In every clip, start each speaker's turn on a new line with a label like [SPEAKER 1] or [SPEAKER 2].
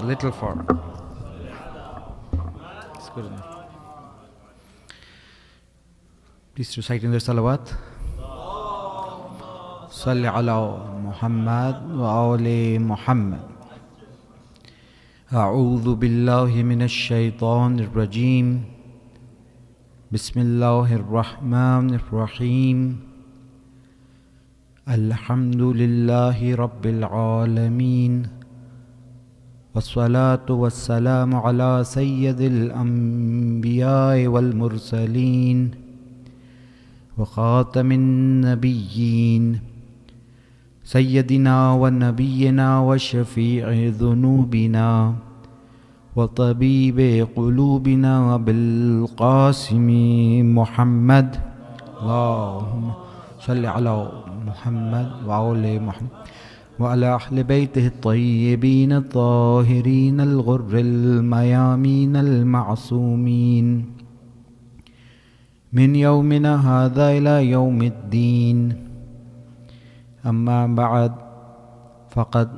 [SPEAKER 1] A little far. It's good enough. Please recite in the salawat. Salli ala Muhammad wa ali Muhammad. أعوذ بالله من الشيطان الرجيم. بسم الله الرحمن الرحيم. الحمد لله رب العالمين. والصلاة والسلام على سيد الأنبياء والمرسلين وخاتم النبيين سيدنا ونبينا وشفيع ذنوبنا وطبيب قلوبنا بالقاسم محمد. اللهم صل على محمد وعلى محمد وعلى أهل بيته الطيبين الطاهرين الغر الميامين المعصومين من يومنا هذا إلى يوم الدين. أما بعد، فقد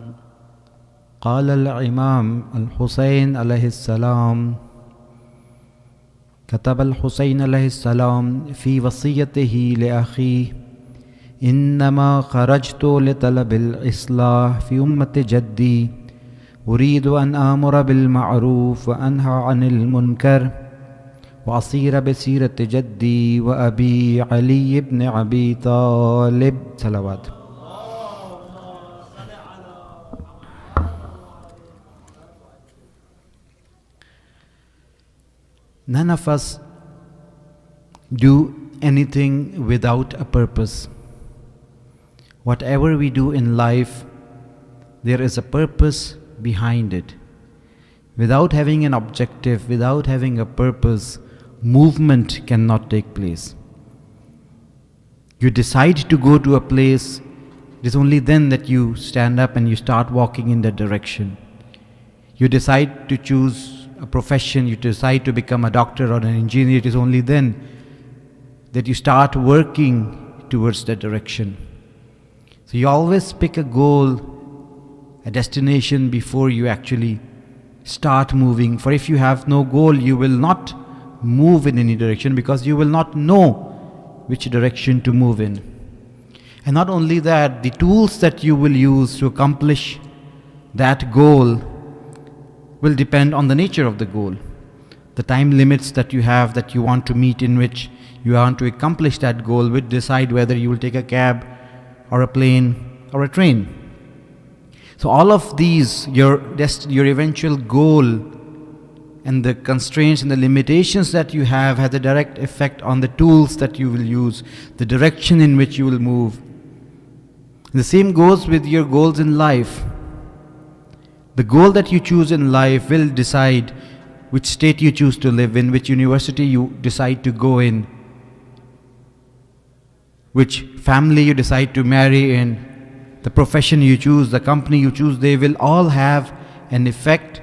[SPEAKER 1] قال الإمام الحسين عليه السلام، كتب الحسين عليه السلام في وصيته لأخيه: إنما خرجت لطلب الإصلاح في أمة جدي، أريد أن آمر بالمعروف وأنهى عن المنكر وأصير بسيرة جدي وأبي علي بن أبي طالب. صلوات. None of us do anything without a purpose. Whatever we do in life, there is a purpose behind it. Without having an objective, without having a purpose, movement cannot take place. You decide to go to a place, it is only then that you stand up and you start walking in that direction. You decide to choose a profession, you decide to become a doctor or an engineer, it is only then that you start working towards that direction. So you always pick a goal, a destination before you actually start moving. For if you have no goal, you will not move in any direction because you will not know which direction to move in. And not only that, the tools that you will use to accomplish that goal will depend on the nature of the goal. The time limits that you have that you want to meet, in which you want to accomplish that goal, will decide whether you will take a cab or a plane or a train. So all of these, your eventual goal and the constraints and the limitations that you have a direct effect on the tools that you will use, the direction in which you will move. The same goes with your goals in life. The goal that you choose in life will decide which state you choose to live in, which university you decide to go in, which family you decide to marry in, the profession you choose, the company you choose. They will all have an effect.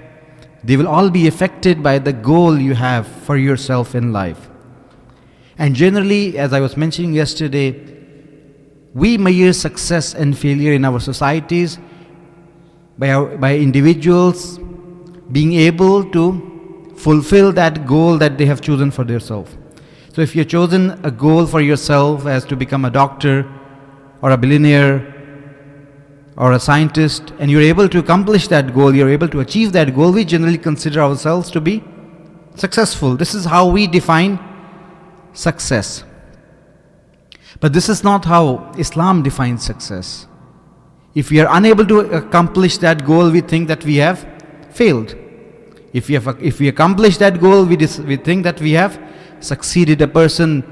[SPEAKER 1] They will all be affected by the goal you have for yourself in life. And generally, as I was mentioning yesterday, we measure success and failure in our societies by individuals being able to fulfill that goal that they have chosen for themselves. So if you've chosen a goal for yourself as to become a doctor or a billionaire or a scientist, and you're able to accomplish that goal, you're able to achieve that goal, we generally consider ourselves to be successful. This is how we define success. But this is not how Islam defines success. If we are unable to accomplish that goal, we think that we have failed. If we accomplish that goal, we think that we have succeeded. A person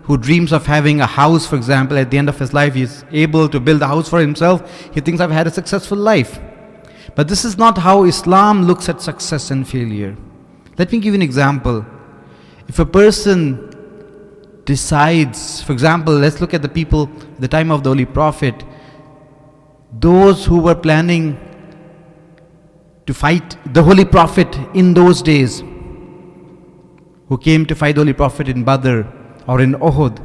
[SPEAKER 1] who dreams of having a house, for example, at the end of his life, he is able to build a house for himself. He thinks, I've had a successful life. But this is not how Islam looks at success and failure. Let me give you an example. If a person decides, for example, let's look at the people at the time of the Holy Prophet, those who were planning to fight the Holy Prophet in those days, who came to fight the Holy Prophet in Badr or in Uhud,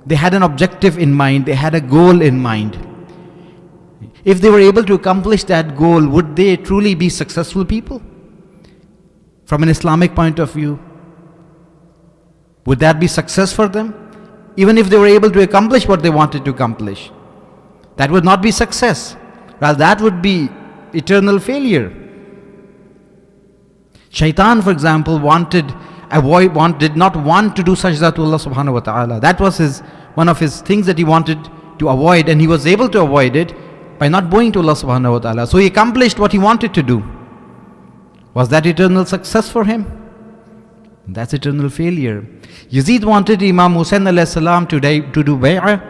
[SPEAKER 1] they had an objective in mind, they had a goal in mind. if they were able to accomplish that goal, would they truly be successful people? From an Islamic point of view, would that be success for them? Even if they were able to accomplish what they wanted to accomplish, that would not be success. Rather, that would be eternal failure. Shaitan, for example, did not want to do sajda to Allah subhanahu wa ta'ala. That was one of his things that he wanted to avoid, and he was able to avoid it by not bowing to Allah subhanahu wa ta'ala. So he accomplished what he wanted to do. Was that eternal success for him? That's eternal failure. Yazid wanted Imam Hussein alayhi salam to do bay'ah,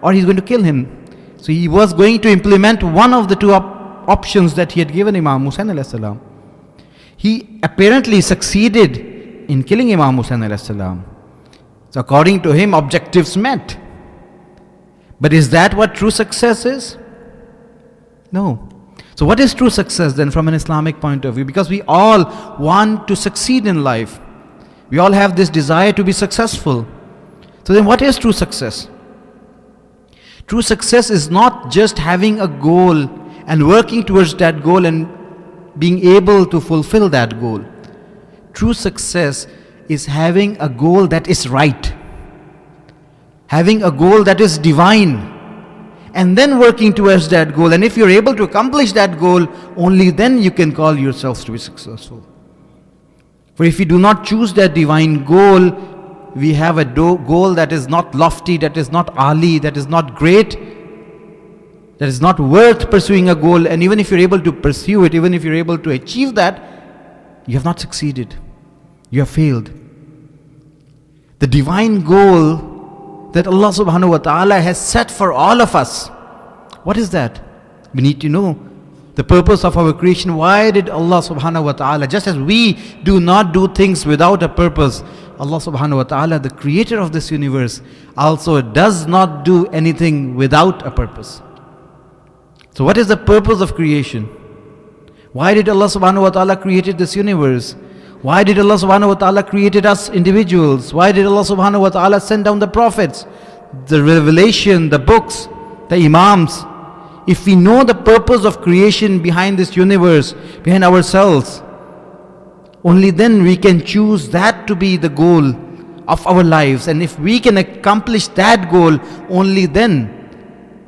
[SPEAKER 1] or he's going to kill him. So he was going to implement one of the two options that he had given Imam Hussein alayhi salam. He apparently succeeded in killing Imam Hussein alayhi salam. So according to him, objectives met. But is that what true success is? No. So what is true success then from an Islamic point of view? Because we all want to succeed in life. We all have this desire to be successful. So then what is true success? True success is not just having a goal and working towards that goal and being able to fulfill that goal. True success is having a goal that is right, having a goal that is divine, and then working towards that goal. And if you're able to accomplish that goal, only then you can call yourselves to be successful. For if we do not choose that divine goal, we have a goal that is not lofty, that is not ali, that is not great, that is not worth pursuing a goal. And even if you're able to pursue it, even if you're able to achieve that, you have not succeeded. You have failed. The divine goal that Allah subhanahu wa ta'ala has set for all of us, what is that? We need to know the purpose of our creation. Why did Allah subhanahu wa ta'ala, just as we do not do things without a purpose, Allah subhanahu wa ta'ala, the creator of this universe, also does not do anything without a purpose. So what is the purpose of creation? Why did Allah subhanahu wa ta'ala created this universe? Why did Allah subhanahu wa ta'ala created us individuals? Why did Allah subhanahu wa ta'ala send down the prophets, the revelation, the books, the imams? If we know the purpose of creation behind this universe, behind ourselves, only then we can choose that to be the goal of our lives. And if we can accomplish that goal, only then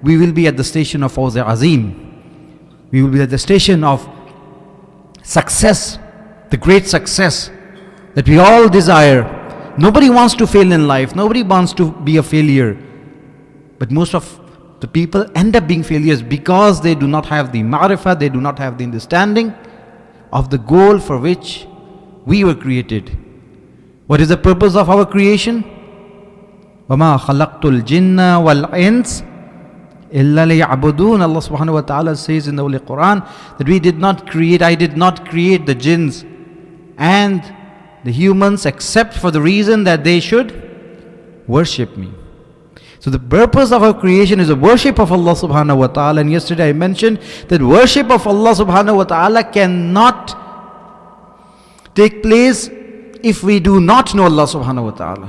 [SPEAKER 1] we will be at the station of Fawz Azim. We will be at the station of success, the great success that we all desire. Nobody wants to fail in life. Nobody wants to be a failure. But most of the people end up being failures because they do not have the ma'rifah, they do not have the understanding of the goal for which we were created. What is the purpose of our creation? وَمَا خَلَقْتُ الْجِنَّ وَالْإِنسَ إِلَّا لِيَعْبُدُونَ. Allah subhanahu wa ta'ala says in the Holy Quran that I did not create the jinns and the humans except for the reason that they should worship me. So the purpose of our creation is the worship of Allah subhanahu wa ta'ala. And yesterday I mentioned that worship of Allah subhanahu wa ta'ala cannot take place if we do not know Allah subhanahu wa ta'ala.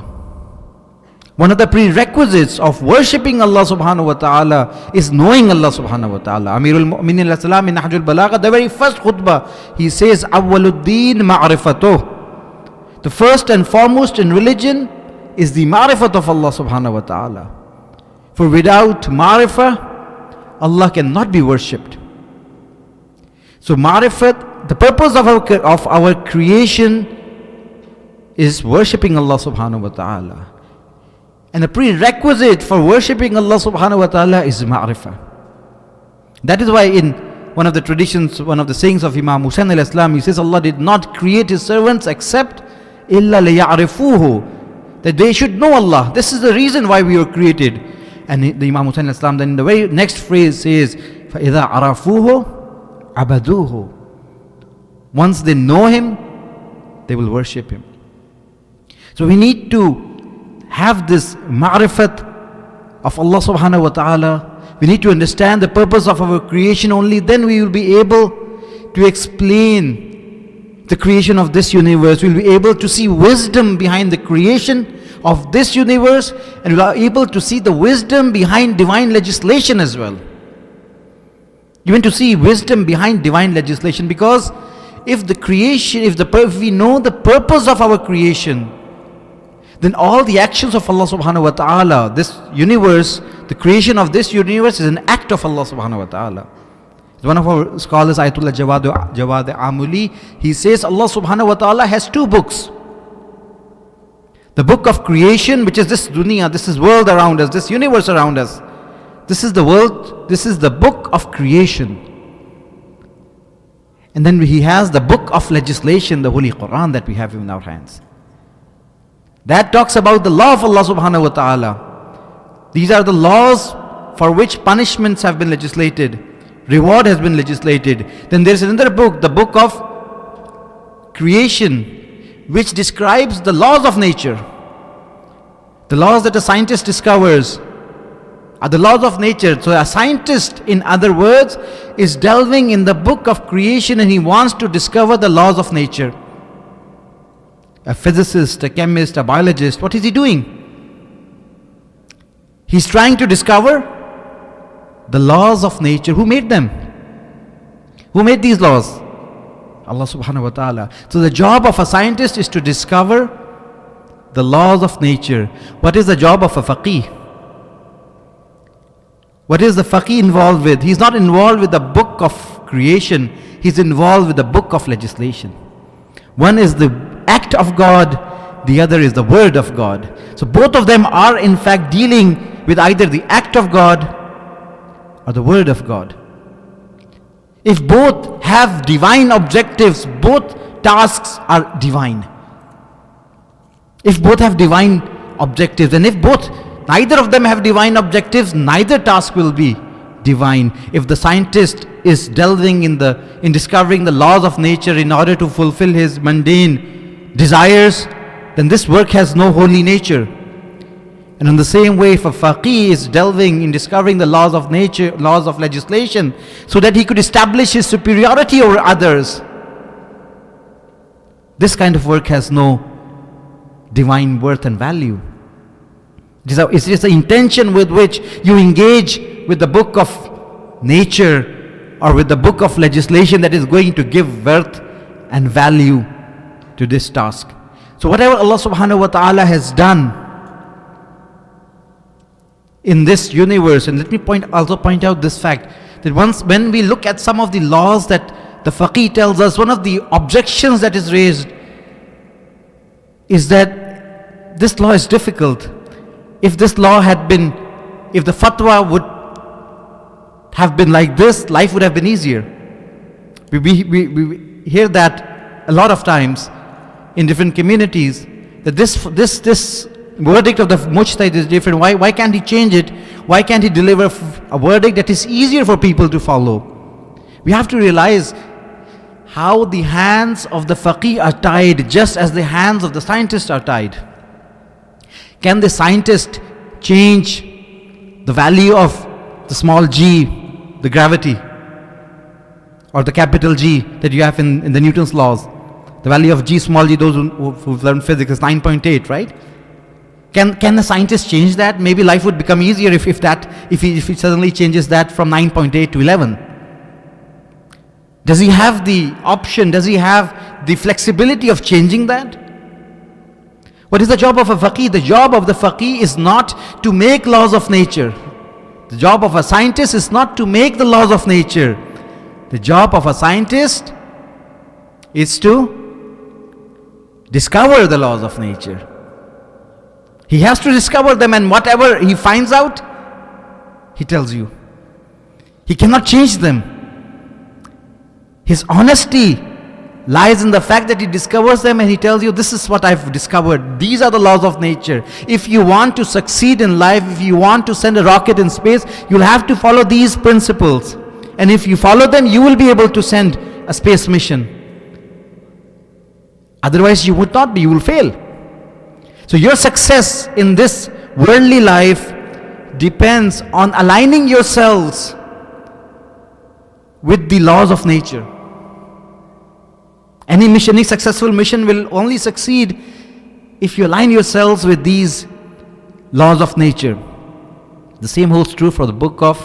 [SPEAKER 1] One of the prerequisites of worshipping Allah subhanahu wa ta'ala is knowing Allah subhanahu wa ta'ala. Amirul Mu'minin alayhi salam in Nahjul Balagha, the very first khutbah, he says, Awwaluddin ma'rifatuh. The first and foremost in religion is the ma'rifat of Allah subhanahu wa ta'ala. For without ma'rifah, Allah cannot be worshipped. So ma'rifat, the purpose of our creation is worshipping Allah subhanahu wa ta'ala. And the prerequisite for worshipping Allah subhanahu wa ta'ala is ma'rifah. That is why in one of the traditions, one of the sayings of Imam Hussain al-Islam, he says Allah did not create his servants except illa liya'rifuhu, that they should know Allah. This is the reason why we were created. And the Imam Hussain al-Islam then in the very next phrase says, فَإِذَا عَرَفُوهُ عَبَدُوهُ. Once they know him, they will worship him. So we need to have this ma'rifat of Allah subhanahu wa ta'ala. We need to understand the purpose of our creation. Only then we will be able to explain the creation of this universe. We will be able to see wisdom behind the creation of this universe, and we are able to see the wisdom behind divine legislation as well. You want to see wisdom behind divine legislation, because if we know the purpose of our creation, then all the actions of Allah subhanahu wa ta'ala, this universe, the creation of this universe is an act of Allah subhanahu wa ta'ala. One of our scholars, Ayatollah Jawad Amuli, he says Allah subhanahu wa ta'ala has two books. The book of creation, which is this dunya, this is world around us, this universe around us. This is the world, this is the book of creation. And then he has the book of legislation, the Holy Quran that we have in our hands. That talks about the law of Allah subhanahu wa ta'ala. These are the laws for which punishments have been legislated, reward has been legislated. Then there is another book, the book of creation, which describes the laws of nature. The laws that a scientist discovers are the laws of nature. So a scientist, in other words, is delving in the book of creation and he wants to discover the laws of nature. A physicist, a chemist, a biologist, what is he doing? He's trying to discover the laws of nature. Who made them? Who made these laws? Allah subhanahu wa ta'ala. So the job of a scientist is to discover the laws of nature. What is the job of a faqih? What is the faqih involved with? He's not involved with the book of creation. He's involved with the book of legislation. One is the act of God, the other is the word of God. So both of them are in fact dealing with either the act of God or the word of God. If both have divine objectives, both tasks are divine. If both have divine objectives, and if neither of them have divine objectives, neither task will be divine. If the scientist is delving in discovering the laws of nature in order to fulfill his mundane desires, then this work has no holy nature. And in the same way, if a faqih is delving in discovering the laws of nature, laws of legislation, so that he could establish his superiority over others, this kind of work has no divine worth and value. It's just the intention with which you engage with the book of nature or with the book of legislation that is going to give worth and value to this task. So whatever Allah subhanahu wa ta'ala has done in this universe, and let me also point out this fact, that when we look at some of the laws that the faqih tells us, one of the objections that is raised is that this law is difficult. If this law if the fatwa would have been like this, life would have been easier. We hear that a lot of times in different communities, that this verdict of the mujtahid is different. Why can't he change it? Why can't he deliver a verdict that is easier for people to follow? We have to realize how the hands of the faqih are tied, just as the hands of the scientist are tied. Can the scientist change the value of the small g, the gravity, or the capital G that you have in the Newton's laws? The value of g, small g, those who've learned physics, is 9.8, right? Can the scientist change that? Maybe life would become easier if he suddenly changes that from 9.8 to 11. Does he have the option? Does he have the flexibility of changing that? What is the job of a faqih? The job of the faqih is not to make laws of nature. The job of a scientist is not to make the laws of nature. The job of a scientist is to discover the laws of nature. He has to discover them, and whatever he finds out, he tells you. He cannot change them. His honesty lies in the fact that he discovers them and he tells you, this is what I've discovered. These are the laws of nature. If you want to succeed in life, if you want to send a rocket in space, you'll have to follow these principles. And if you follow them, you will be able to send a space mission. Otherwise, you would not be, you will fail. So your success in this worldly life depends on aligning yourselves with the laws of nature. Any successful mission will only succeed if you align yourselves with these laws of nature. The same holds true for the book of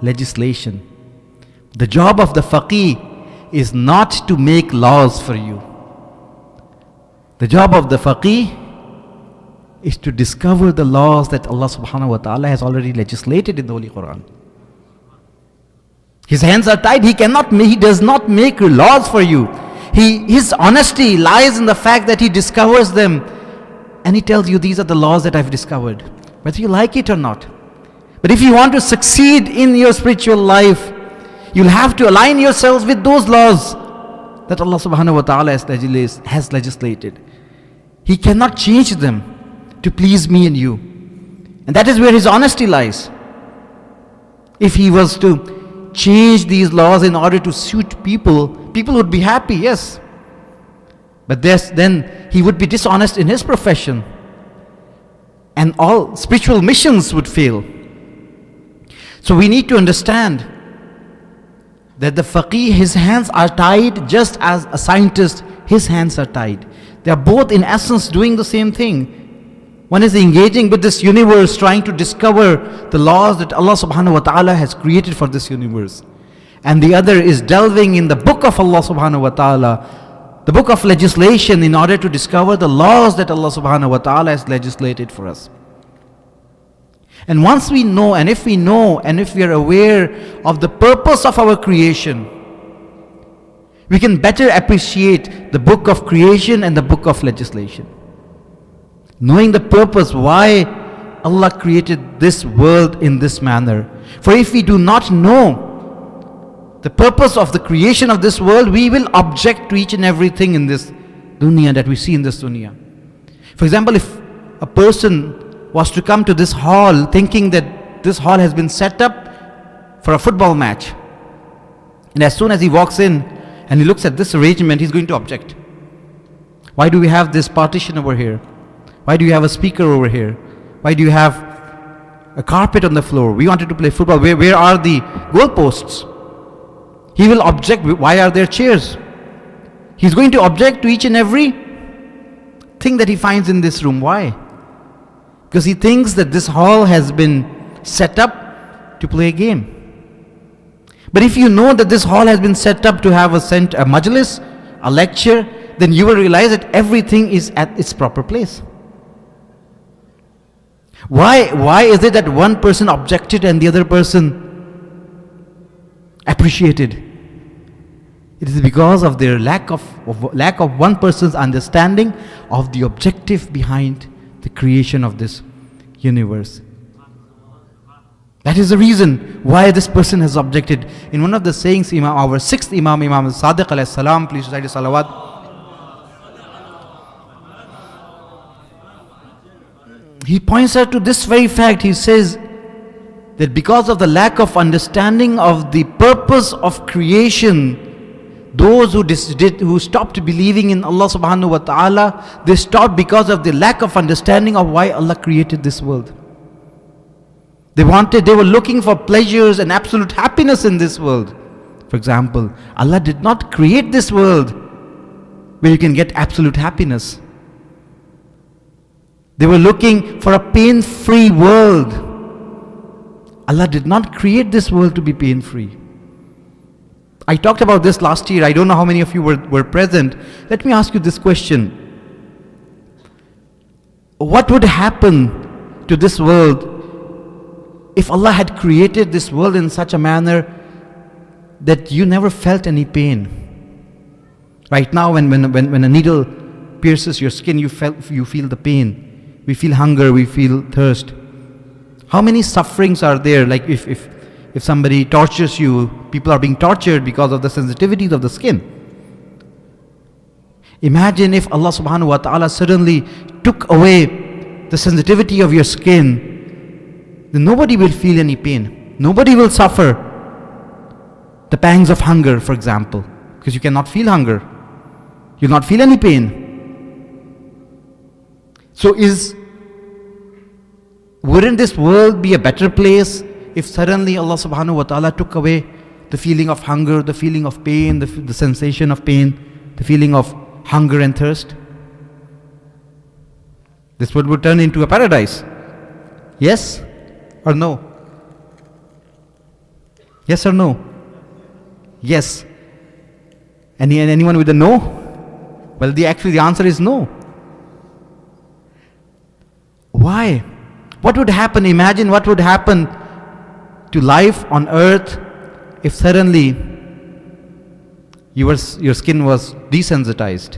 [SPEAKER 1] legislation. The job of the faqih is not to make laws for you. The job of the faqih is to discover the laws that Allah subhanahu wa ta'ala has already legislated in the Holy Quran. His hands are tied. He does not make laws for you. His honesty lies in the fact that he discovers them and he tells you, these are the laws that I've discovered, whether you like it or not. But if you want to succeed in your spiritual life, you'll have to align yourselves with those laws that Allah subhanahu wa ta'ala has legislated. He cannot change them to please me and you. And that is where his honesty lies. If he was to change these laws in order to suit people, people would be happy, yes. But then he would be dishonest in his profession. And all spiritual missions would fail. So we need to understand that the faqih, his hands are tied just as a scientist, his hands are tied. They are both in essence doing the same thing. One is engaging with this universe, trying to discover the laws that Allah subhanahu wa ta'ala has created for this universe. And the other is delving in the book of Allah subhanahu wa ta'ala, the book of legislation, in order to discover the laws that Allah subhanahu wa ta'ala has legislated for us. And once we know, and if we are aware of the purpose of our creation, we can better appreciate the book of creation and the book of legislation. Knowing the purpose why Allah created this world in this manner. For if we do not know the purpose of the creation of this world, we will object to each and everything in this dunya that we see in this dunya. For example, if a person was to come to this hall thinking that this hall has been set up for a football match, and as soon as he walks in and he looks at this arrangement, he's going to object. Why do we have this partition over here? Why do you have a speaker over here? Why do you have a carpet on the floor? We wanted to play football. Where are the goalposts? He will object. Why are there chairs? He's going to object to each and every thing that he finds in this room. Why? Because he thinks that this hall has been set up to play a game. But if you know that this hall has been set up to have a majlis, a lecture, then you will realize that everything is at its proper place. Why is it that one person objected and the other person appreciated? It is because of their lack of one person's understanding of the objective behind the creation of this universe. That is the reason why this person has objected. In one of the sayings, our sixth Imam Sadiq alayhi salam, please recite salawat. He points out to this very fact. He says that because of the lack of understanding of the purpose of creation, those who stopped believing in Allah subhanahu wa ta'ala, they stopped because of the lack of understanding of why Allah created this world. They were looking for pleasures and absolute happiness in this world. For example, Allah did not create this world where you can get absolute happiness. They were looking for a pain-free world. Allah did not create this world to be pain-free. I talked about this last year. I don't know how many of you were present. Let me ask you this question. What would happen to this world if Allah had created this world in such a manner that you never felt any pain? Right now, when a needle pierces your skin, you feel the pain. We feel hunger, we feel thirst. How many sufferings are there? Like if somebody tortures you, people are being tortured because of the sensitivities of the skin. Imagine if Allah subhanahu wa ta'ala suddenly took away the sensitivity of your skin, then nobody will feel any pain. Nobody will suffer the pangs of hunger, for example, because you cannot feel hunger. You'll not feel any pain. So wouldn't this world be a better place if suddenly Allah subhanahu wa ta'ala took away the feeling of hunger, the feeling of pain, the sensation of pain, the feeling of hunger and thirst? This world would turn into a paradise. Yes or no? Yes or no? Yes. Anyone with a no? Well, the answer is no. Why? What would happen? Imagine what would happen to life on earth if suddenly your skin was desensitized.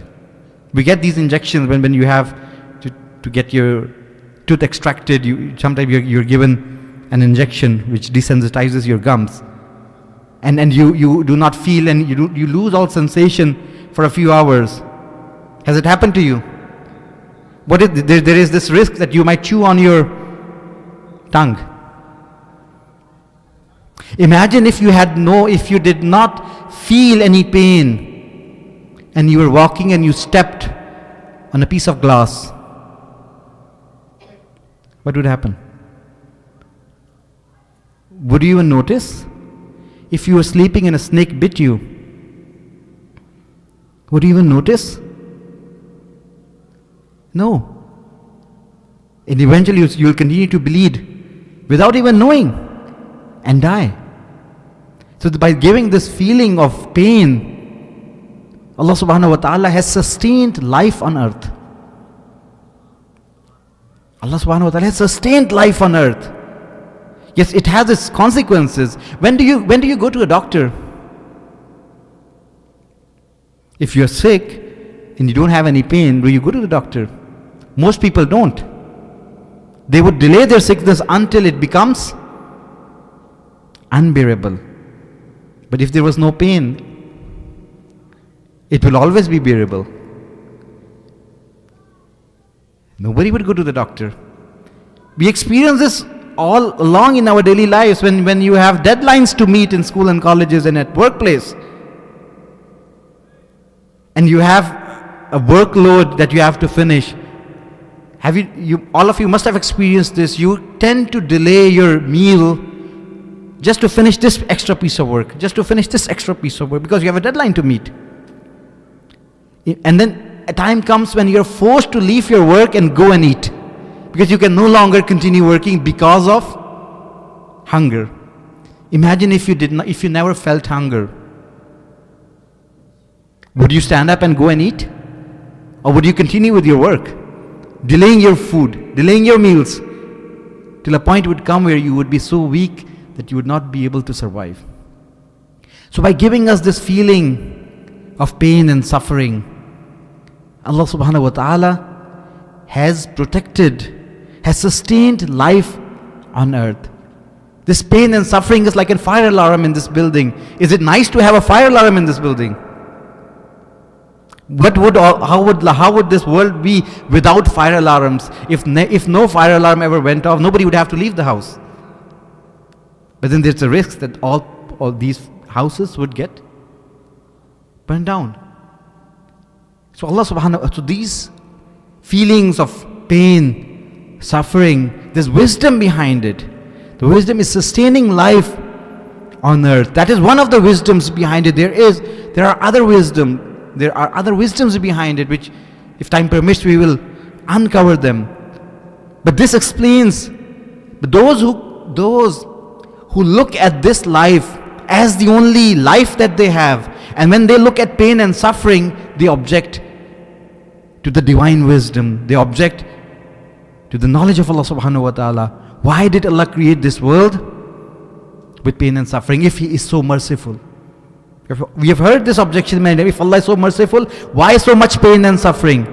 [SPEAKER 1] We get these injections when you have to get your tooth extracted. Sometimes you're given an injection which desensitizes your gums, and you do not feel, and you lose all sensation for a few hours. Has it happened to you? There is this risk that you might chew on your tongue. Imagine if you did not feel any pain, and you were walking and you stepped on a piece of glass. What would happen? Would you even notice? If you were sleeping and a snake bit you, would you even notice? No. And eventually you will continue to bleed without even knowing and die. So by giving this feeling of pain, Allah subhanahu wa ta'ala has sustained life on earth. Allah subhanahu wa ta'ala has sustained life on earth. Yes, it has its consequences. When do you go to a doctor? If you're sick and you don't have any pain, do you go to the doctor? Most people don't. They would delay their sickness until it becomes unbearable. But if there was no pain, it will always be bearable. Nobody would go to the doctor. We experience this all along in our daily lives when you have deadlines to meet in school and colleges and at workplace. And you have a workload that you have to finish. All of you must have experienced this. You tend to delay your meal just to finish this extra piece of work, because you have a deadline to meet. And then a time comes when you're forced to leave your work and go and eat, because you can no longer continue working because of hunger. Imagine if you never felt hunger. Would you stand up and go and eat? Or would you continue with your work, delaying your food, delaying your meals, till a point would come where you would be so weak that you would not be able to survive? So by giving us this feeling of pain and suffering, Allah subhanahu wa ta'ala has sustained life on earth. This pain and suffering is like a fire alarm in this building. Is it nice to have a fire alarm in this building? How would this world be without fire alarms? If no fire alarm ever went off, nobody would have to leave the house. But then there's a risk that all these houses would get burned down. So Allah subhanahu wa ta'ala, so these feelings of pain, suffering, there's wisdom behind it. The wisdom is sustaining life on earth. That is one of the wisdoms behind it. There are other wisdoms behind it, which, if time permits, we will uncover them. But this explains those who look at this life as the only life that they have, and when they look at pain and suffering, they object to the divine wisdom. They object to the knowledge of Allah subhanahu wa ta'ala. Why did Allah create this world with pain and suffering if He is so merciful? We have heard this objection many times. If Allah is so merciful, why so much pain and suffering?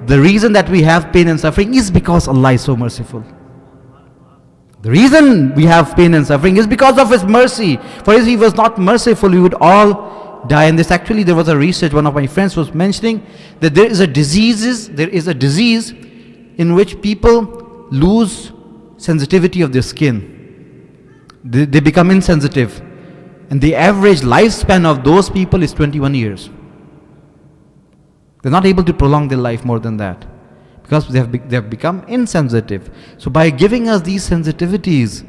[SPEAKER 1] The reason that we have pain and suffering is because Allah is so merciful. The reason we have pain and suffering is because of His mercy. For if He was not merciful, we would all die. And there was a research, one of my friends was mentioning, that there is a disease in which people lose sensitivity of their skin. They become insensitive. And the average lifespan of those people is 21 years. They're not able to prolong their life more than that, because they have become insensitive. So by giving us these sensitivities,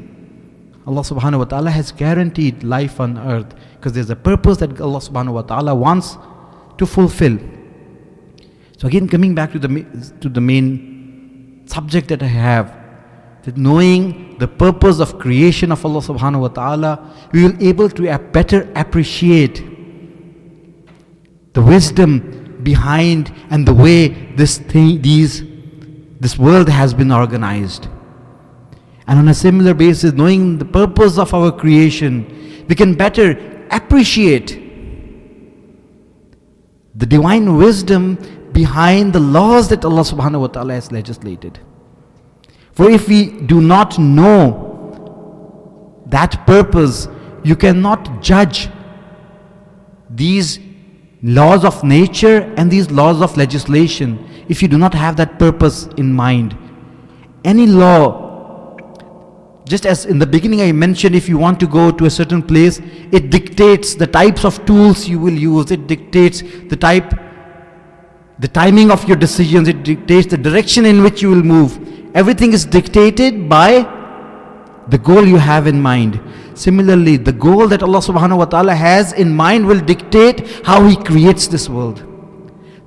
[SPEAKER 1] Allah subhanahu wa ta'ala has guaranteed life on earth, because there's a purpose that Allah subhanahu wa ta'ala wants to fulfill. So again, coming back to the main subject that I have, that knowing the purpose of creation of Allah subhanahu wa ta'ala, we will able to better appreciate the wisdom behind and the way this world has been organized. And on a similar basis, knowing the purpose of our creation, we can better appreciate the divine wisdom behind the laws that Allah subhanahu wa ta'ala has legislated. For if we do not know that purpose, you cannot judge these laws of nature and these laws of legislation if you do not have that purpose in mind. Any law, just as in the beginning I mentioned, if you want to go to a certain place, it dictates the types of tools you will use, it dictates the timing of your decisions, it dictates the direction in which you will move. Everything is dictated by the goal you have in mind. Similarly, the goal that Allah subhanahu wa ta'ala has in mind will dictate how He creates this world.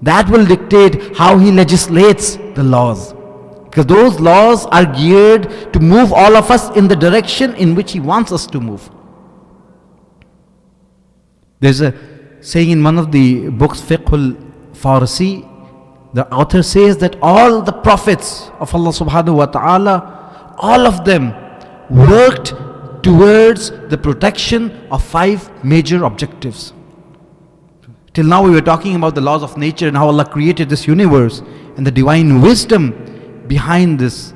[SPEAKER 1] That will dictate how He legislates the laws. Because those laws are geared to move all of us in the direction in which He wants us to move. There's a saying in one of the books, Fiqhul Farsi, the author says that all the prophets of Allah subhanahu wa ta'ala, all of them worked towards the protection of 5 major objectives. Till now we were talking about the laws of nature and how Allah created this universe and the divine wisdom behind this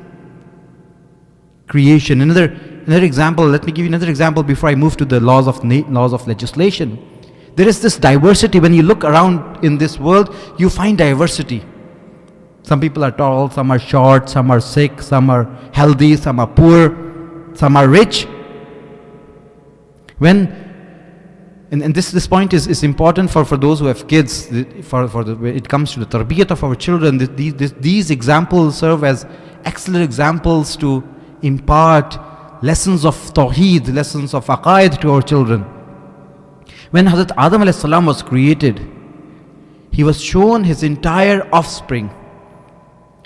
[SPEAKER 1] creation. Another example, let me give you another example before I move to the laws of legislation. There is this diversity. When you look around in this world, you find diversity. Some people are tall, some are short, some are sick, some are healthy, some are poor, some are rich. And this point is important for those who have kids. When it comes to the tarbiyat of our children, these examples serve as excellent examples to impart lessons of tawheed, lessons of aqaid to our children. When Hazrat Adam alayhi salam was created, he was shown his entire offspring.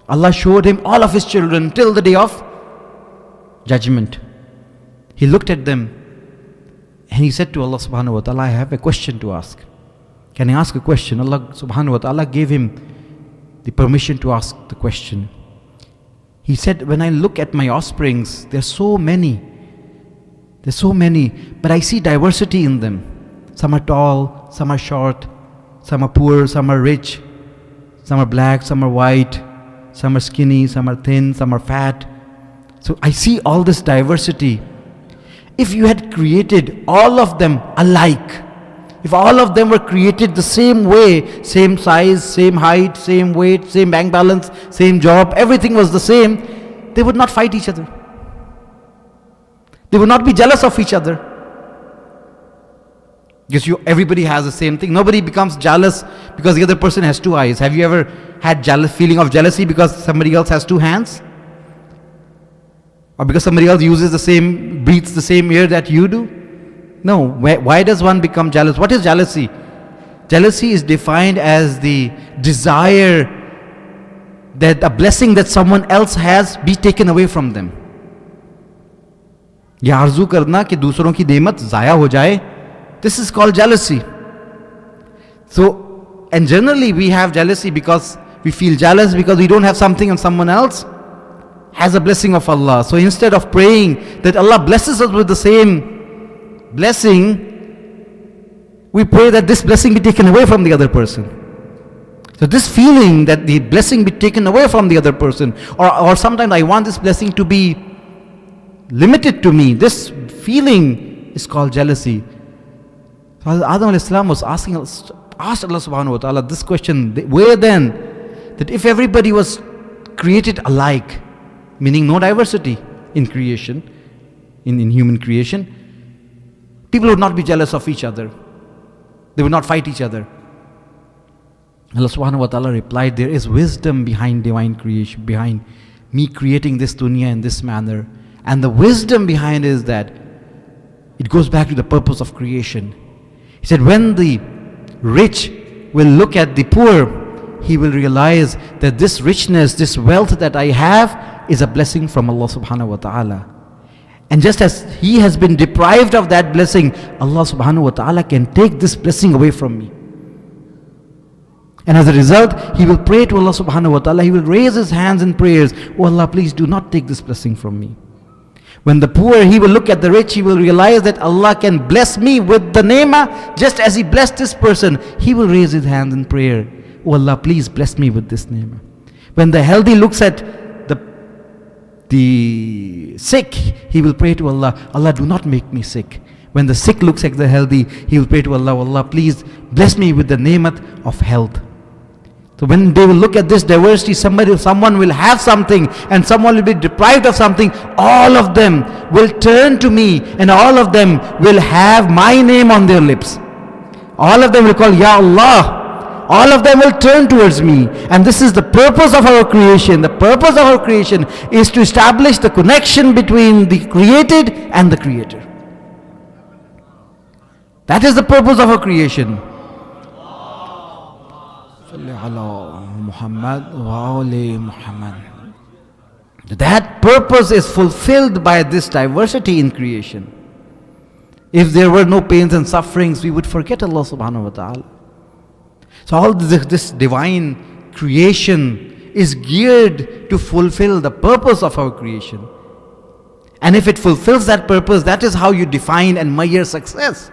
[SPEAKER 1] Allah showed him all of his children till the day of judgment. He looked at them and he said to Allah subhanahu wa ta'ala, I have a question to ask. Can I ask a question? Allah subhanahu wa ta'ala gave him the permission to ask the question. He said, when I look at my offsprings, there's so many, but I see diversity in them. Some are tall, some are short, some are poor, some are rich, some are black, some are white, some are skinny, some are thin, some are fat. So I see all this diversity. If you had created all of them alike, if all of them were created the same way, same size, same height, same weight, same bank balance, same job, everything was the same, they would not fight each other. They would not be jealous of each other. Because everybody has the same thing. Nobody becomes jealous because the other person has 2 eyes. Have you ever had feeling of jealousy because somebody else has 2 hands? Or because somebody else breathes the same air that you do? No. Why does one become jealous? What is jealousy? Jealousy is defined as the desire that a blessing that someone else has be taken away from them. ये आरज़ू करना कि दूसरों की नेमत ज़ाया हो जाए. This is called jealousy. So, and generally we have jealousy because we feel jealous because we don't have something and someone else has a blessing of Allah. So instead of praying that Allah blesses us with the same blessing, we pray that this blessing be taken away from the other person. So this feeling that the blessing be taken away from the other person, or sometimes I want this blessing to be limited to me, this feeling is called jealousy. So Adam alayhi salam was asked Allah subhanahu wa ta'ala this question, where then, that if everybody was created alike, meaning no diversity in creation, in human creation, people would not be jealous of each other. They would not fight each other. Allah subhanahu wa ta'ala replied, there is wisdom behind divine creation, behind me creating this dunya in this manner. And the wisdom behind is that it goes back to the purpose of creation. He said, when the rich will look at the poor he will realize that this richness, this wealth that I have is a blessing from Allah subhanahu wa ta'ala. And just as he has been deprived of that blessing, Allah subhanahu wa ta'ala can take this blessing away from me. And as a result, he will pray to Allah subhanahu wa ta'ala, he will raise his hands in prayers, "Oh Allah, please do not take this blessing from me." When the poor, he will look at the rich, he will realize that Allah can bless me with the ni'mah just as he blessed this person. He will raise his hands in prayer, "Oh Allah, please bless me with this ni'mah." When the healthy looks at the sick, he will pray to Allah, "Allah, do not make me sick." When the sick looks at the healthy, he will pray to Allah, "Allah, please bless me with the ni'mat of health." So when they will look at this diversity, someone will have something and someone will be deprived of something, all of them will turn to me and all of them will have my name on their lips. All of them will call, "Ya Allah." All of them will turn towards me. And this is the purpose of our creation. The purpose of our creation is to establish the connection between the created and the creator. That is the purpose of our creation. That purpose is fulfilled by this diversity in creation. If there were no pains and sufferings, we would forget Allah subhanahu wa ta'ala. So all this divine creation is geared to fulfill the purpose of our creation. And if it fulfills that purpose, that is how you define and measure success.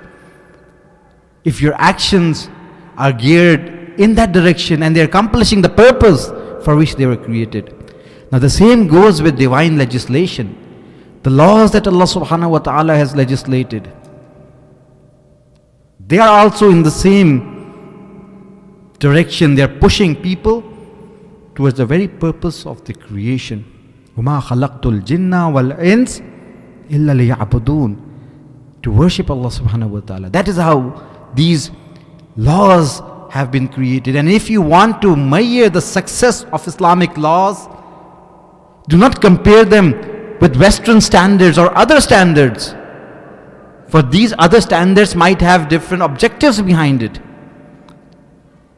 [SPEAKER 1] If your actions are geared in that direction and they're accomplishing the purpose for which they were created. Now the same goes with divine legislation. The laws that Allah subhanahu wa ta'ala has legislated, they are also in the same direction. They are pushing people towards the very purpose of the creation. وَمَا خَلَقْتُ الْجِنَّ وَالْإِنسِ إِلَّا لِيَعْبُدُونَ, to worship Allah subhanahu wa ta'ala. That is how these laws have been created. And if you want to measure the success of Islamic laws, do not compare them with Western standards or other standards. For these other standards might have different objectives behind it.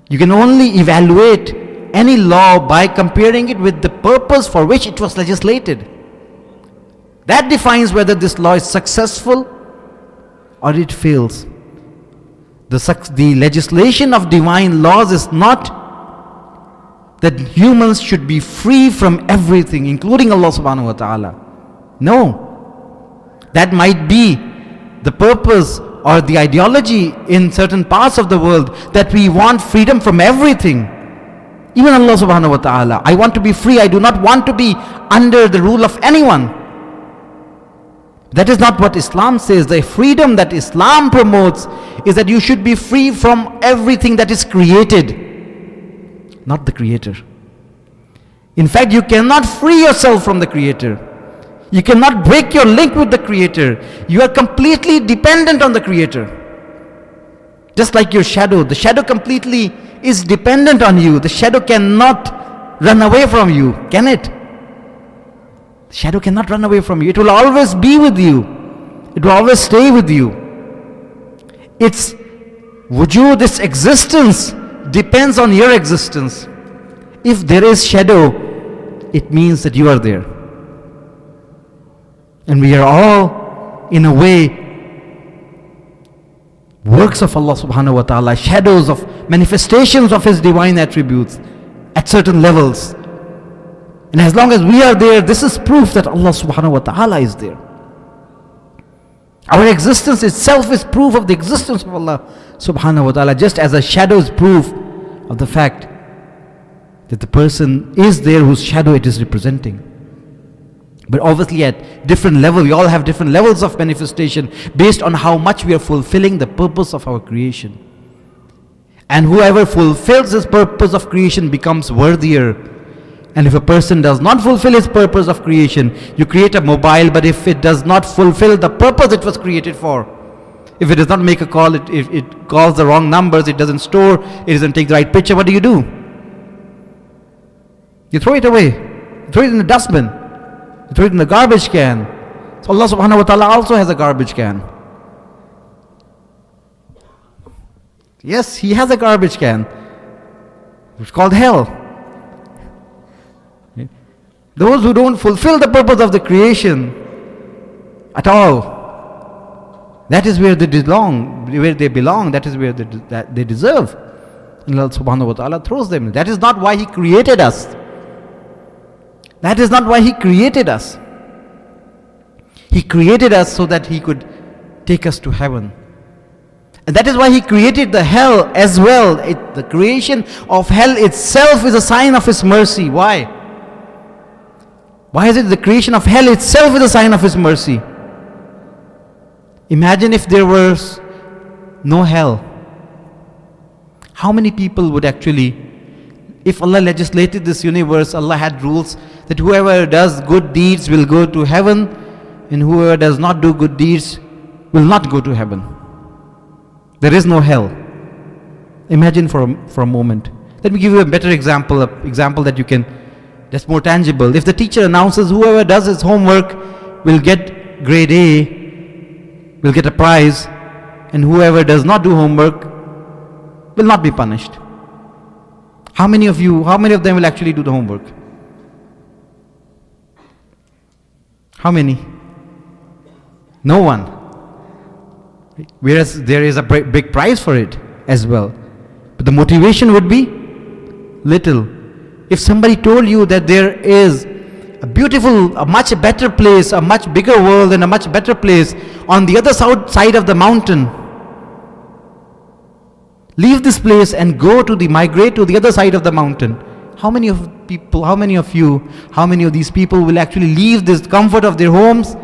[SPEAKER 1] You can only evaluate any law by comparing it with the purpose for which it was legislated. That defines whether this law is successful or it fails. The legislation of divine laws is not that humans should be free from everything, including Allah subhanahu wa ta'ala. No. That might be the purpose or the ideology in certain parts of the world, that we want freedom from everything. Even Allah subhanahu wa ta'ala, I want to be free, I do not want to be under the rule of anyone. That is not what Islam says. The freedom that Islam promotes is that you should be free from everything that is created, not the creator. In fact, you cannot free yourself from the creator. You cannot break your link with the creator. You are completely dependent on the creator. Just like your shadow. The shadow completely is dependent on you. The shadow cannot run away from you, can it? The shadow cannot run away from you. It will always be with you. It will always stay with you. Its wujud, its existence depends on your existence. If there is shadow, it means that you are there. And we are all, in a way, works of Allah subhanahu wa ta'ala, shadows of manifestations of His divine attributes at certain levels. And as long as we are there, this is proof that Allah subhanahu wa ta'ala is there. Our existence itself is proof of the existence of Allah subhanahu wa ta'ala, just as a shadow is proof of the fact that the person is there whose shadow it is representing. But obviously at different levels, we all have different levels of manifestation based on how much we are fulfilling the purpose of our creation. And whoever fulfills this purpose of creation becomes worthier. And if a person does not fulfill his purpose of creation, you create a mobile, but if it does not fulfill the purpose it was created for, if it does not make a call, if it calls the wrong numbers, it doesn't store, it doesn't take the right picture, what do? You throw it away. You throw it in the dustbin. You throw it in the garbage can. So Allah subhanahu wa ta'ala also has a garbage can. Yes, He has a garbage can. It's called hell. Those who don't fulfill the purpose of the creation at all, that is where they belong. That is where they deserve. And Allah subhanahu wa ta'ala throws them. That is not why He created us. That is not why He created us. He created us so that He could take us to heaven. And that is why He created the hell as well. The creation of hell itself is a sign of His mercy. Why? Why is it the creation of hell itself is a sign of His mercy? Imagine if there was no hell. How many people would actually, if Allah legislated this universe, Allah had rules that whoever does good deeds will go to heaven and whoever does not do good deeds will not go to heaven. There is no hell. Imagine for a moment. Let me give you a better example, that you can, that's more tangible. If the teacher announces whoever does his homework will get grade A, will get a prize, and whoever does not do homework will not be punished. How many of them will actually do the homework? How many? No one. Whereas there is a big prize for it as well. But the motivation would be little. If somebody told you that there is a beautiful, a much better place, a much bigger world and a much better place on the other side of the mountain, leave this place and migrate to the other side of the mountain. How many of these people will actually leave this comfort of their homes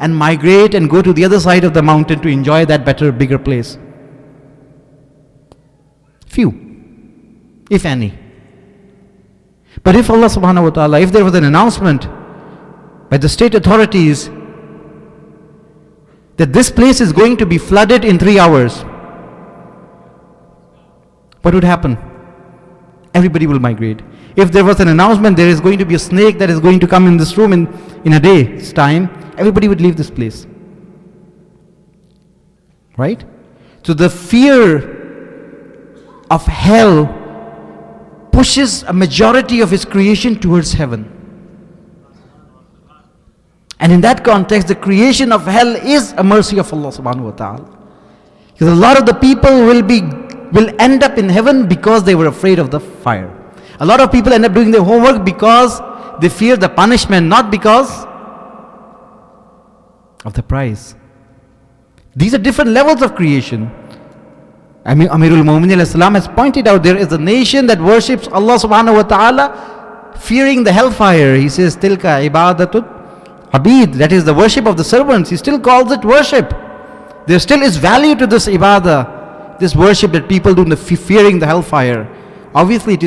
[SPEAKER 1] and migrate and go to the other side of the mountain to enjoy that better, bigger place? Few, if any. But if Allah subhanahu wa ta'ala, if there was an announcement by the state authorities that this place is going to be flooded in 3 hours, what would happen? Everybody will migrate. If there was an announcement there is going to be a snake that is going to come in this room in a day's time, everybody would leave this place. Right? So the fear of hell pushes a majority of His creation towards heaven. And in that context, the creation of hell is a mercy of Allah subhanahu wa ta'ala. Because a lot of the people will end up in heaven because they were afraid of the fire. A lot of people end up doing their homework because they fear the punishment, not because of the prize. These are different levels of creation. Amirul Mu'minin alayhi salam has pointed out there is a nation that worships Allah subhanahu wa ta'ala fearing the hellfire. He says, Tilka ibadatul abid, that is the worship of the servants. He still calls it worship. There still is value to this ibadah, this worship that people do, fearing the hellfire. Obviously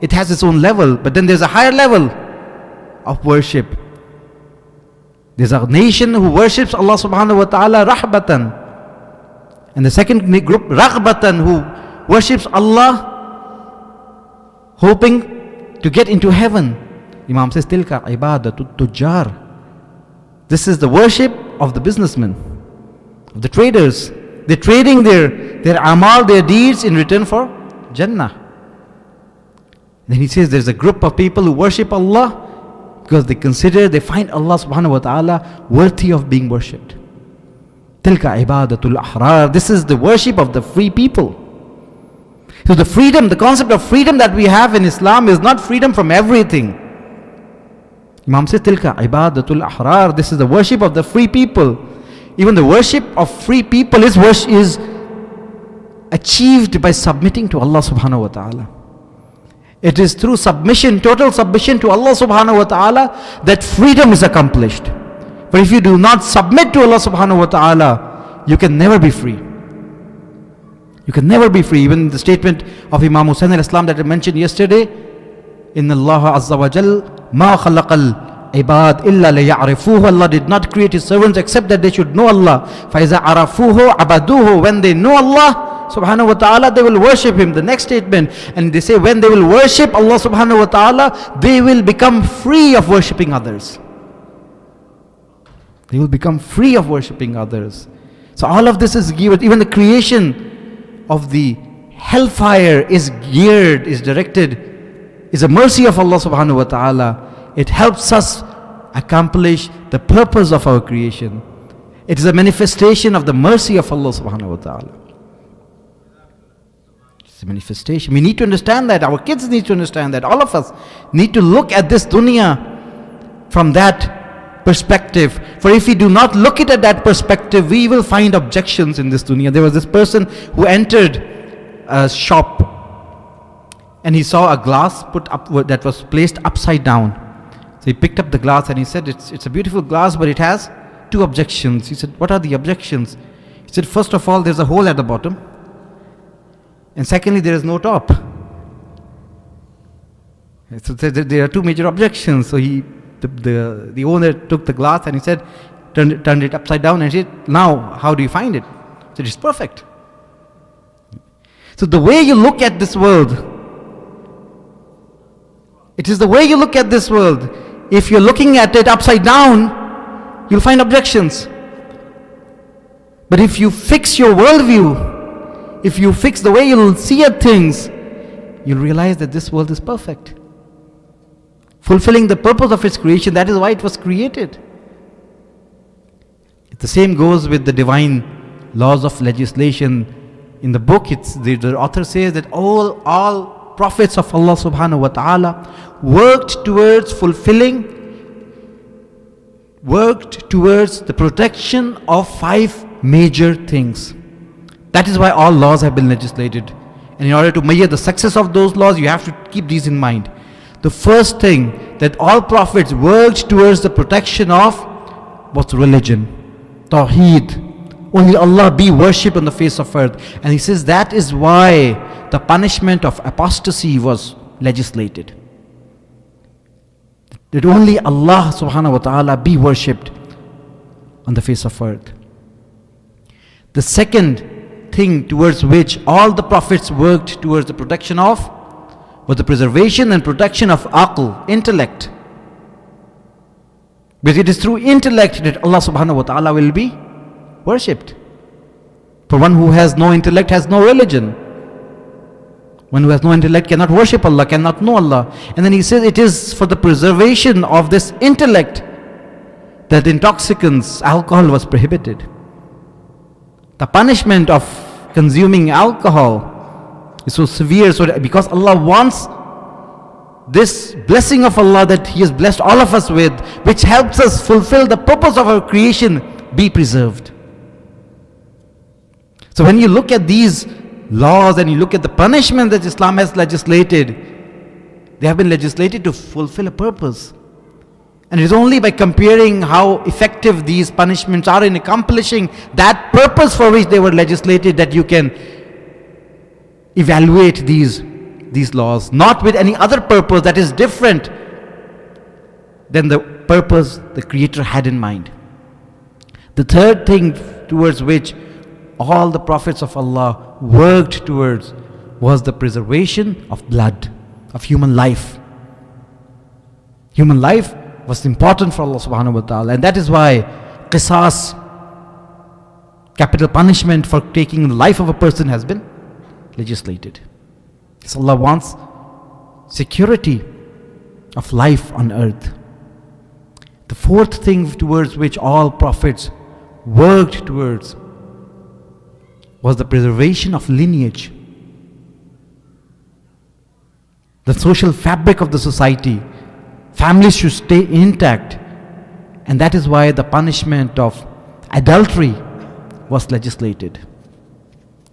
[SPEAKER 1] it has its own level, but then there's a higher level of worship. There's a nation who worships Allah subhanahu wa ta'ala rahbatan. And the second group, raghbatan, who worships Allah hoping to get into heaven. Imam says, Tilka ibadatul tujjar. This is the worship of the businessmen, of the traders. They're trading their amal, their deeds in return for Jannah. Then he says there's a group of people who worship Allah because they find Allah subhanahu wa ta'ala worthy of being worshipped. Tilka ibadatul ahrar. This is the worship of the free people. So the concept of freedom that we have in Islam is not freedom from everything. Imam says, Tilka ibadatul ahrar. This is the worship of the free people. Even the worship of free people is achieved by submitting to Allah subhanahu wa ta'ala. It is through submission, total submission to Allah subhanahu wa ta'ala, that freedom is accomplished. But if you do not submit to Allah subhanahu wa ta'ala, you can never be free. You can never be free. Even the statement of Imam Hussain al-Islam that I mentioned yesterday, Inna Allah azza wa jal ma khalaqal ibad illa liya'rifuhu. Allah did not create His servants except that they should know Allah. فَإِذَا عَرَفُوهُ عَبَدُوهُ. When they know Allah subhanahu wa ta'ala, they will worship Him. The next statement, and they say when they will worship Allah subhanahu wa ta'ala, they will become free of worshipping others. They will become free of worshipping others. So all of this is given. Even the creation of the hellfire is geared, is directed, is a mercy of Allah subhanahu wa ta'ala. It helps us accomplish the purpose of our creation. It is a manifestation of the mercy of Allah subhanahu wa ta'ala. It's a manifestation. We need to understand that. Our kids need to understand that. All of us need to look at this dunya from that perspective. For if we do not look at that perspective, we will find objections in this dunya. There was this person who entered a shop and he saw a glass put up that was placed upside down. So he picked up the glass and he said, it's a beautiful glass, but it has two objections. He said, what are the objections? He said, first of all, there's a hole at the bottom. And secondly, there is no top. So there are two major objections. So the owner took the glass and he said, turned it upside down and said, now how do you find it? He said, it's perfect. So the way you look at this world, it is the way you look at this world. If you're looking at it upside down, you'll find objections. But if you fix your worldview, if you fix the way you'll see at things, you'll realize that this world is perfect. Fulfilling the purpose of its creation, that is why it was created. The same goes with the divine laws of legislation. In the book, the author says that all prophets of Allah subhanahu wa ta'ala worked towards the protection of 5 major things. That is why all laws have been legislated. And in order to measure the success of those laws, you have to keep these in mind. The first thing that all prophets worked towards the protection of was religion, Tawheed. Only Allah be worshipped on the face of earth. And he says that is why the punishment of apostasy was legislated. That only Allah subhanahu wa ta'ala be worshipped on the face of earth. The second thing towards which all the prophets worked towards the protection of was the preservation and protection of aql, intellect. Because it is through intellect that Allah subhanahu wa ta'ala will be worshipped. For one who has no intellect has no religion. One who has no intellect cannot worship Allah, cannot know Allah. And then he says it is for the preservation of this intellect that intoxicants, alcohol was prohibited. The punishment of consuming alcohol is so severe, so that because Allah wants this blessing of Allah that He has blessed all of us with, which helps us fulfill the purpose of our creation, be preserved. So when you look at these laws and you look at the punishment that Islam has legislated, they have been legislated to fulfill a purpose. And it is only by comparing how effective these punishments are in accomplishing that purpose for which they were legislated that you can evaluate these laws, not with any other purpose that is different than the purpose the Creator had in mind. The third thing towards which all the prophets of Allah worked towards was the preservation of blood, of human life. Human life was important for Allah subhanahu wa ta'ala, and that is why qisas, capital punishment for taking the life of a person, has been legislated. So Allah wants security of life on earth. The fourth thing towards which all prophets worked towards was the preservation of lineage, the social fabric of the society. Families should stay intact, and that is why the punishment of adultery was legislated.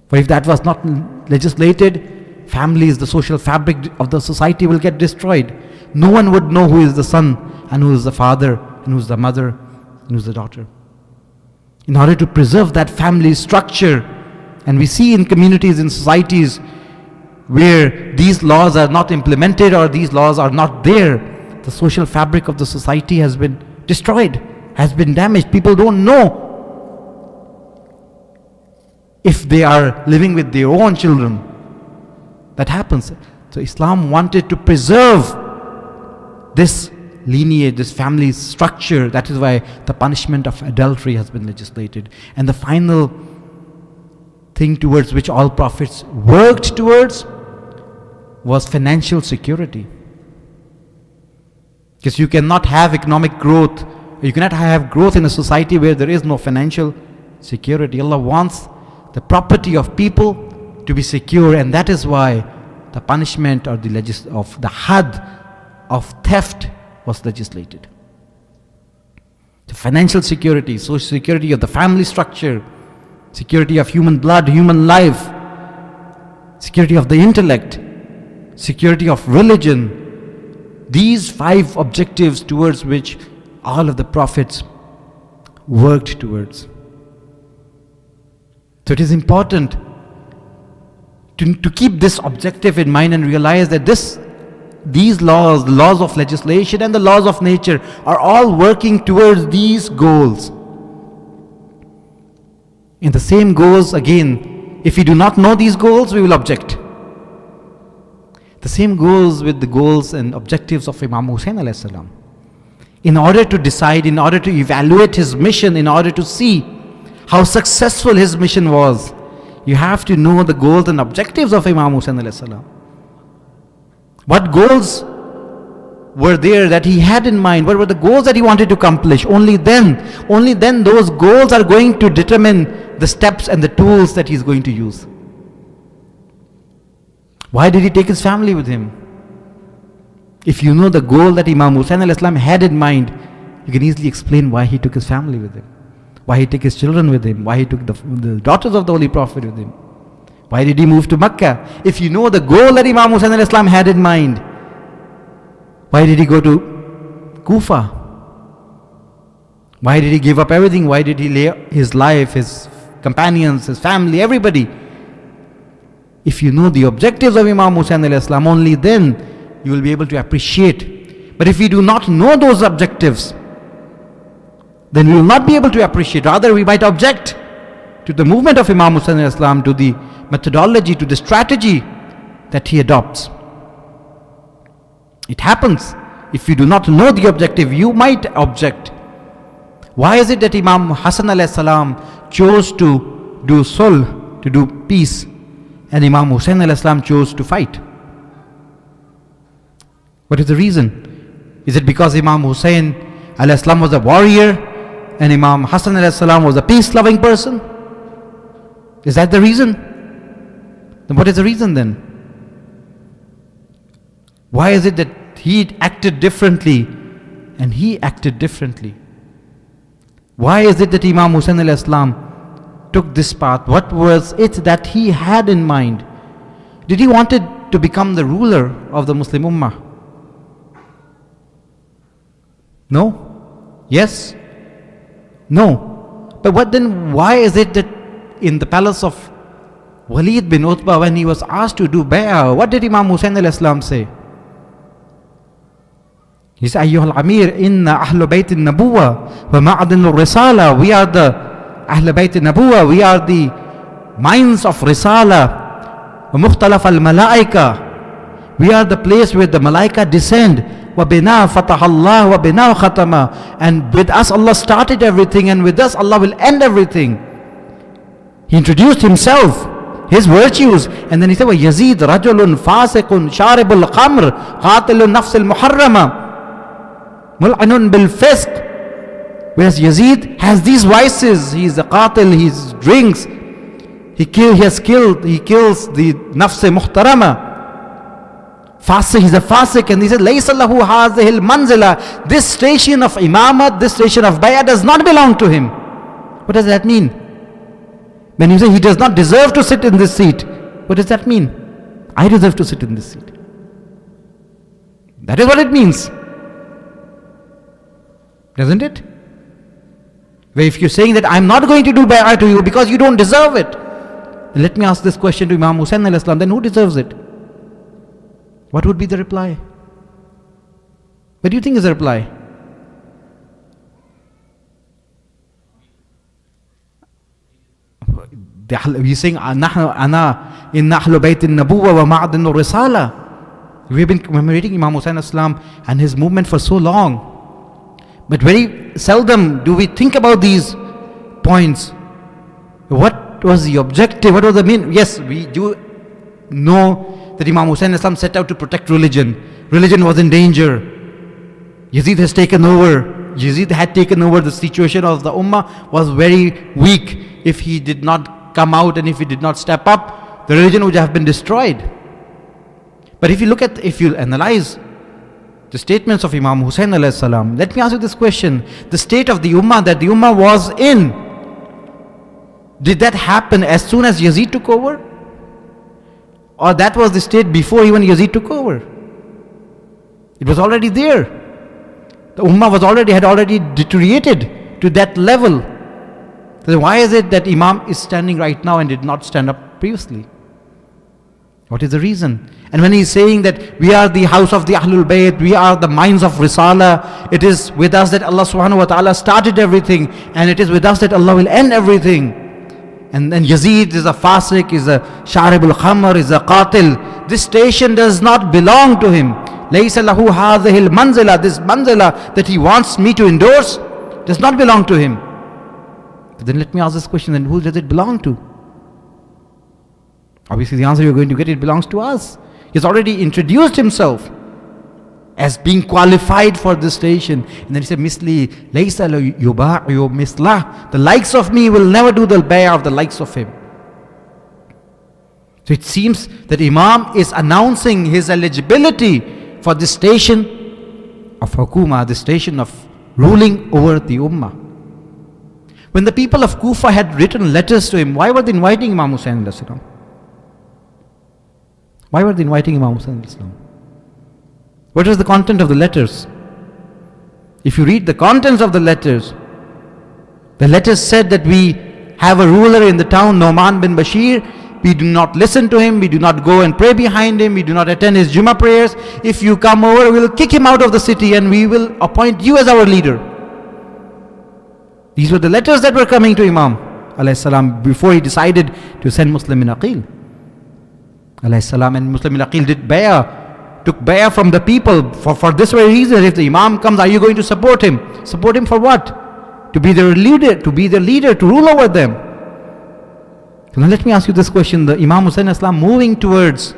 [SPEAKER 1] For if that was not legislated, families, the social fabric of the society will get destroyed. No one would know who is the son and who is the father and who is the mother and who is the daughter. In order to preserve that family structure, and we see in communities, in societies where these laws are not implemented or these laws are not there, the social fabric of the society has been destroyed, has been damaged. People don't know if they are living with their own children. That happens. So Islam wanted to preserve this lineage, this family structure. That is why the punishment of adultery has been legislated. And the final thing towards which all prophets worked towards was financial security. Because you cannot have economic growth, you cannot have growth in a society where there is no financial security. Allah wants the property of people to be secure, and that is why the punishment or of the had of theft was legislated. The financial security, social security of the family structure, security of human blood, human life, security of the intellect, security of religion. These 5 objectives towards which all of the prophets worked towards. So it is important to keep this objective in mind and realize that these laws, the laws of legislation and the laws of nature, are all working towards these goals. And the same goes again, if we do not know these goals, we will object. The same goes with the goals and objectives of Imam Hussain alayhi salam. In order to decide, in order to evaluate his mission, in order to see how successful his mission was, you have to know the goals and objectives of Imam Hussain alayhi salam. What goals were there that he had in mind? What were the goals that he wanted to accomplish? Only then those goals are going to determine the steps and the tools that he's going to use. Why did he take his family with him? If you know the goal that Imam Hussain alayhi salam had in mind, you can easily explain why he took his family with him, why he took his children with him, why he took the daughters of the Holy Prophet with him. Why did he move to Mecca? If you know the goal that Imam Hussain alayhi salam had in mind, why did he go to Kufa? Why did he give up everything? Why did he lay his life, his companions, his family, everybody? If you know the objectives of Imam Hussain alayhi salam, only then you will be able to appreciate. But if we do not know those objectives, then we will not be able to appreciate. Rather, we might object to the movement of Imam Hussain alayhi salam, to the methodology, to the strategy that he adopts. It happens. If you do not know the objective, you might object. Why is it that Imam Hassan alayhi salam chose to do sulh, to do peace, and Imam Hussain alayhi salam chose to fight? What is the reason? Is it because Imam Hussain alayhi salam was a warrior and Imam Hassan alayhi salam was a peace-loving person? Is that the reason? Then what is the reason then? Why is it that he acted differently and he acted differently? Why is it that Imam Hussain alayhi salam took this path? What was it that he had in mind? Did he wanted to become the ruler of the Muslim Ummah? No? Yes? No. But what then, why is it that in the palace of Walid bin Utbah, when he was asked to do bay'ah, what did Imam Hussain alayhi salam say? He said, Ayyuhal Amir, inna ahlu bayt al-nabuwa wa ma'adin al-risala. We are the ahlu bayt al-nabuwa, we are the minds of risala. Wa mukhtalaf al-malaika. We are the place where the malaika descend. Wa bina fatah Allah wa bina khatama. And with us Allah started everything, and with us Allah will end everything. He introduced himself, his virtues, and then he said, wa Yazid rajulun fasiqun sharibul khamr qatilun nafs al-muharrama mul'anun bil fisq. Whereas Yazid has these vices. He is a qatil, he drinks, he kills the nafs muhtarama. Fasiq, he's a fasiq, and he said, laysa lahu hazihil manzila. This station of imamat, this station of bay'ah does not belong to him. What does that mean? When you say he does not deserve to sit in this seat, what does that mean? I deserve to sit in this seat. That is what it means. Doesn't it? Where if you're saying that I'm not going to do bay'ah to you because you don't deserve it, then let me ask this question to Imam Hussain alayhi salam, then who deserves it? What would be the reply? What do you think is the reply? He's saying, ana inna ahlu bayt al-nabuwa wa ma'adin al-risala. We've been commemorating Imam Hussain alayhi salam and his movement for so long, but very seldom do we think about these points. What What was the objective? What was the mean? Yes, we do know that Imam Hussain Islam set out to protect religion. Religion was in danger. Yazid has taken over. Yazid had taken over. The situation of the Ummah was very weak. If he did not come out and if he did not step up, the religion would have been destroyed. But if you analyze the statements of Imam Hussain alayhi salam, let me ask you this question. The state of the Ummah that the Ummah was in, did that happen as soon as Yazid took over? Or that was the state before even Yazid took over? It was already there. The Ummah had already deteriorated to that level. So why is it that Imam is standing right now and did not stand up previously? What is the reason? And when he's saying that we are the house of the Ahlul Bayt, we are the minds of Risala, it is with us that Allah subhanahu wa ta'ala started everything, and it is with us that Allah will end everything. And then Yazid is a Fasiq, is a Sharibul Khamr, is a Qatil. This station does not belong to him. Laysa lahu hadhihil manzila, this manzila that he wants me to endorse, does not belong to him. But then let me ask this question, then who does it belong to? Obviously the answer you're going to get, it belongs to us. He's already introduced himself as being qualified for this station. And then he said, Misli, laysa yuba'u mislah. The likes of me will never do the bay'ah of the likes of him. So it seems that Imam is announcing his eligibility for this station of Hukuma, the station of ruling over the Ummah. When the people of Kufa had written letters to him, why were they inviting Imam Hussain alayhi salam? Why were they inviting Imam Hussain alayhi salam? What was the content of the letters? If you read the contents of the letters said that we have a ruler in the town, Nu'man bin Bashir. We do not listen to him, we do not go and pray behind him, we do not attend his Jummah prayers. If you come over, we will kick him out of the city and we will appoint you as our leader. These were the letters that were coming to Imam alayhi salam before he decided to send Muslim bin Aqil alayhi salam. And Muslim bin Aqil took bay'ah from the people for this very reason. If the Imam comes, are you going to support him? Support him for what? To be their leader, to rule over them. So now let me ask you this question. The Imam Hussain Islam moving towards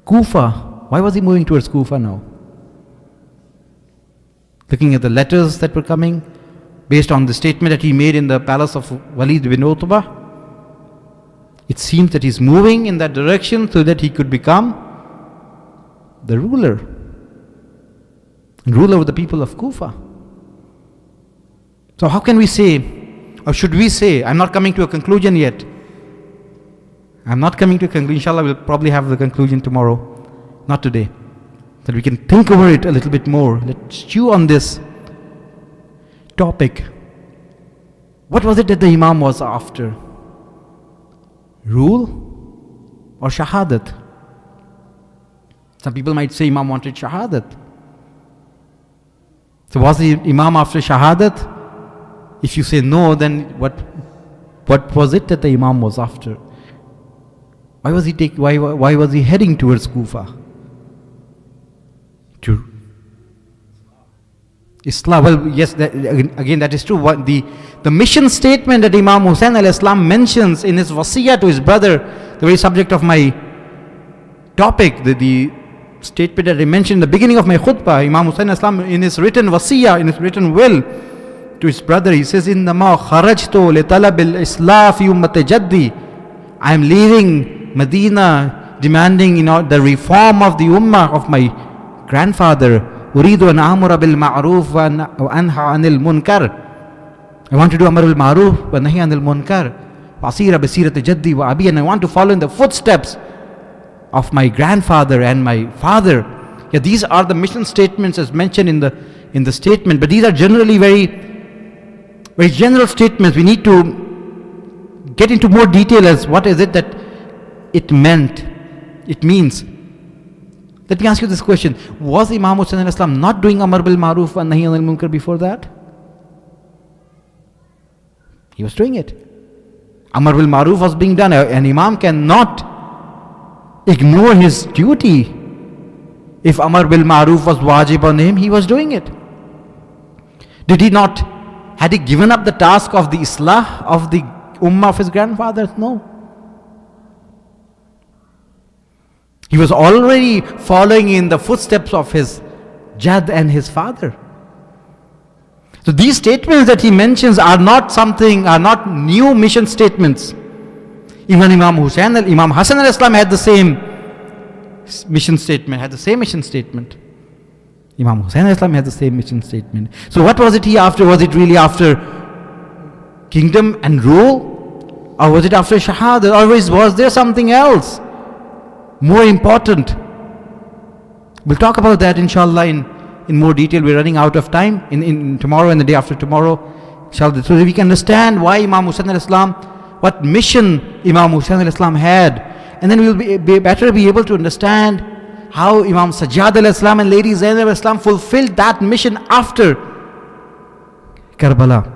[SPEAKER 1] Kufa. Why was he moving towards Kufa now? Looking at the letters that were coming, based on the statement that he made in the palace of Walid bin Utbah, it seems that he's moving in that direction so that he could become the ruler over the people of Kufa. So how can we say, or should we say, I'm not coming to a conclusion yet. Inshallah, we'll probably have the conclusion tomorrow, not today. That we can think over it a little bit more. Let's chew on this topic. What was it that the Imam was after? Rule or shahadat? Some people might say Imam wanted shahadat. So was the Imam after shahadat? If you say no, then what was it that the Imam was after? Why was he heading towards Kufa? To Islam. Well, yes, again that is true. The mission statement that Imam Hussain alayhi salam mentions in his wasiyah to his brother, the very subject of my topic, the statement that I mentioned in the beginning of my khutbah, Imam Hussain alayhi salam in his written wasiyah, in his written will to his brother, he says, "Innama kharajtu li talab al-islah fi ummati jaddi." I am leaving Medina demanding the reform of the ummah of my grandfather. Uridu an amura bil ma'ruf wa anha anil munkar. I want to do amr bil ma'ruf wa nahi anil munkar. Wa asira bi sirati jaddi wa abi, and I want to follow in the footsteps of my grandfather and my father. Yeah, these are the mission statements as mentioned in the statement, but these are generally very general statements. We need to get into more detail as what is it that it means. Let me ask you this question. Was Imam Hussain alayhi salam not doing Amr bil Ma'ruf and Nahi anil Munkar before that? He was doing it. Amr bil Ma'ruf was being done. An Imam cannot ignore his duty. If Amr bil Ma'ruf was wajib on him, he was doing it. Had he given up the task of the Islah ummah of his grandfather? No. He was already following in the footsteps of his Jad and his father. So these statements that he mentions are not new mission statements. Even Imam Hassan al-Islam had the same mission statement, Imam Hussain al-Islam had the same mission statement. So what was it he after? Was it really after kingdom and rule? Or was it after Shahada? Or was there something else more important? We'll talk about that inshallah in more detail. We're running out of time in tomorrow and the day after tomorrow, inshallah, so that we can understand why Imam Hussain al-Islam, what mission Imam Hussain al-Islam had, and then we'll be better be able to understand how Imam Sajjad al-Islam and Lady Zainab al-Islam fulfilled that mission after Karbala.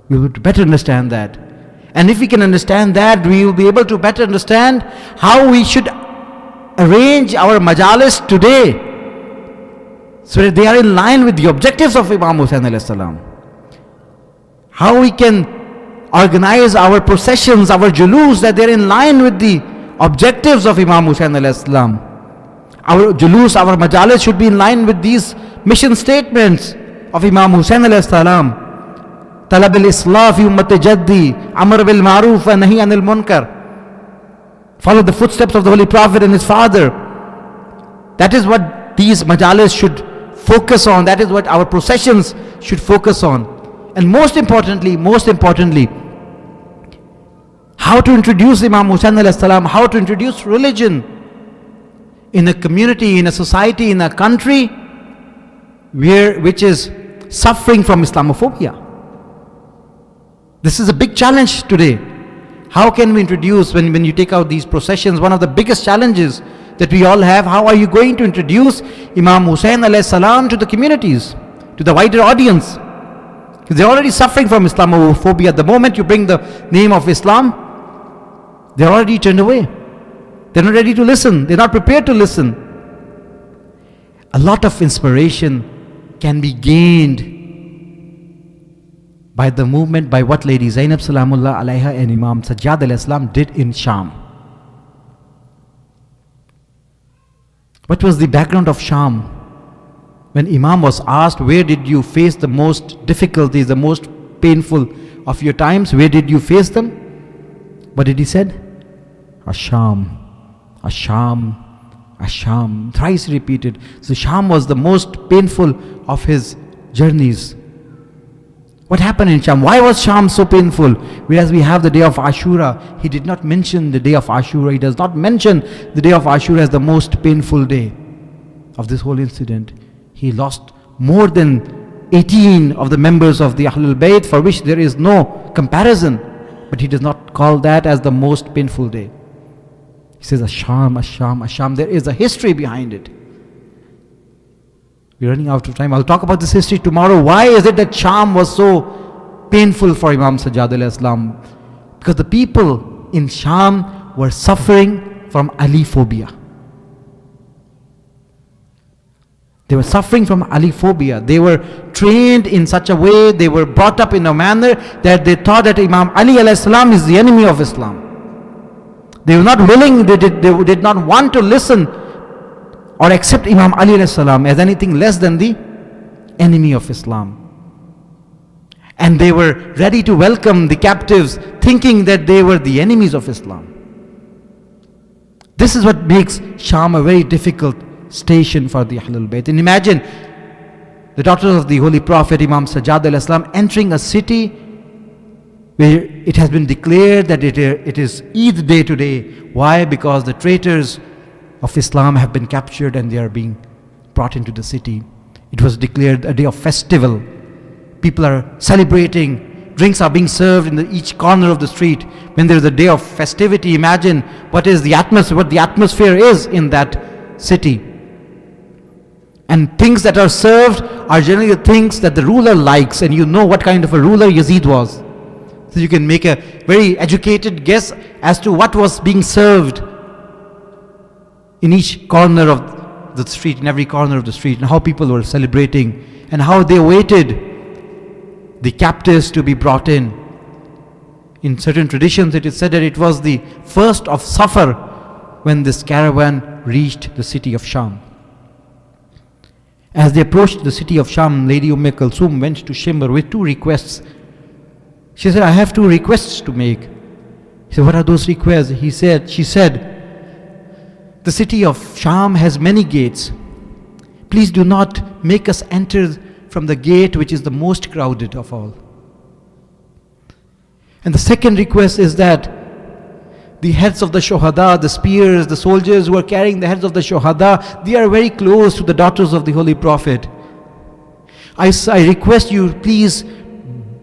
[SPEAKER 1] We will better understand that. And if we can understand that, we will be able to better understand how we should arrange our majalis today, so that they are in line with the objectives of Imam Hussain al-Islam. How we can organize our processions, our julus, that they are in line with the objectives of Imam Hussain al-Islam. Our julus, our majalis should be in line with these mission statements of Imam Hussain al-Islam. Talab al-Islah fi ummat jaddi, Amr bil Ma'ruf wa Nahi anil Munkar. Follow the footsteps of the Holy Prophet and his father. That is what these majalis should focus on. That is what our processions should focus on. And most importantly, how to introduce Imam Hussain al-Islam, how to introduce religion in a community, in a society, in a country which is suffering from Islamophobia. This is a big challenge today. How can we introduce, when you take out these processions, one of the biggest challenges that we all have, how are you going to introduce Imam Hussain alayhi salam to the communities, to the wider audience? Because they're already suffering from Islamophobia. The moment you bring the name of Islam, they're already turned away. They're not ready to listen. They're not prepared to listen. A lot of inspiration can be gained by the movement, by what Lady Zainab Salamullah Alaiha and Imam Sajjad al-Islam did in Sham. What was the background of Sham? When Imam was asked, where did you face the most difficulties, the most painful of your times, where did you face them? What did he said? Asham, Asham, Asham, thrice repeated. So Sham was the most painful of his journeys. What happened in Sham? Why was Sham so painful? Whereas we have the day of Ashura, he did not mention the day of Ashura. He does not mention the day of Ashura as the most painful day of this whole incident. He lost more than 18 of the members of the Ahlul Bayt, for which there is no comparison. But he does not call that as the most painful day. He says Asham, Asham, Asham. There is a history behind it. We're running out of time. I'll talk about this history tomorrow. Why is it that Sham was so painful for Imam Sajjad al-Islam? Because the people in Sham were suffering from Ali phobia. They were suffering from Ali phobia. They were trained in such a way, they were brought up in a manner that they thought that Imam Ali alayhi salam is the enemy of Islam. They were not willing, they did not want to listen or accept Imam Ali alayhi salam as anything less than the enemy of Islam. And they were ready to welcome the captives, thinking that they were the enemies of Islam. This is what makes Sham a very difficult station for the Ahlul Bayt. And imagine the daughters of the Holy Prophet Imam Sajjad al-Islam entering a city where it has been declared that it is Eid day today. Why? Because the traitors of Islam have been captured and they are being brought into the city. It was declared a day of festival. People are celebrating. Drinks are being served in each corner of the street. When there is a day of festivity, imagine what the atmosphere is in that city. And things that are served are generally the things that the ruler likes, and you know what kind of a ruler Yazid was. So you can make a very educated guess as to what was being served in each corner of the street, in every corner of the street, and how people were celebrating, and how they waited the captives to be brought in. In certain traditions it is said that it was the first of Safar when this caravan reached the city of Sham. As they approached the city of Sham, Lady Kulthum went to Shimr with two requests. She said, I have two requests to make. He said, what are those requests? She said, the city of Sham has many gates. Please do not make us enter from the gate which is the most crowded of all. And the second request is that the heads of the Shuhada, the spears, the soldiers who are carrying the heads of the Shuhada, they are very close to the daughters of the Holy Prophet. I request you, please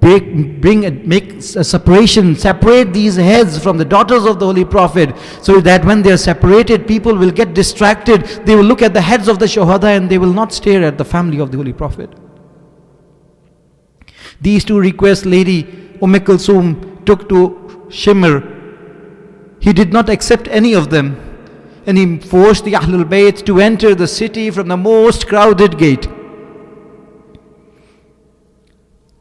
[SPEAKER 1] make a separation, separate these heads from the daughters of the Holy Prophet, so that when they are separated, people will get distracted. They will look at the heads of the Shuhada and they will not stare at the family of the Holy Prophet. These two requests Lady Kulthum took to Shimr. He did not accept any of them, and he forced the Ahlul Bayt to enter the city from the most crowded gate.